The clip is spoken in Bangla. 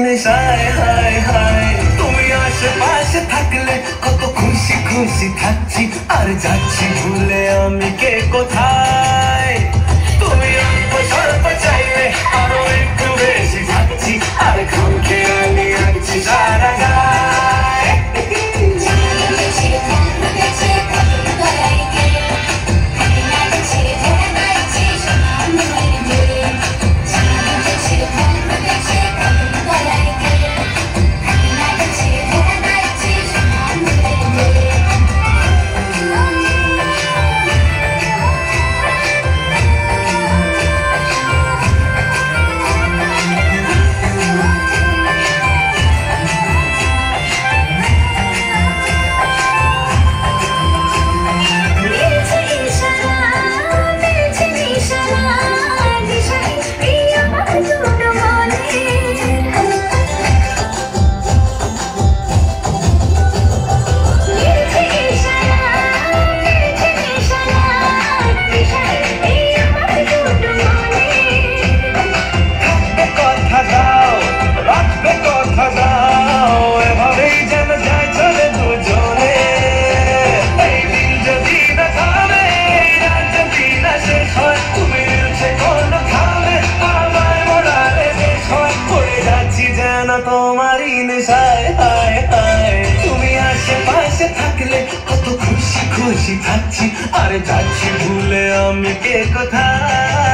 নেশায় হায় হায় তুমি আশেপাশে থাকলে কত খুশি খুশি থাকছি আর যাচ্ছি ভুলে আমি কে কোথায় তুমি অল্প স্বল্প চাইলে আরো একটু বেশি থাকছি আর ঘুম খেয়ে আমি আছি সারা গায় তোমারই নেশায় হায় হায় তুমি আশেপাশে থাকলে কত খুশি খুশি থাকছি আর যাচ্ছি ভুলে আমি কে কোথায়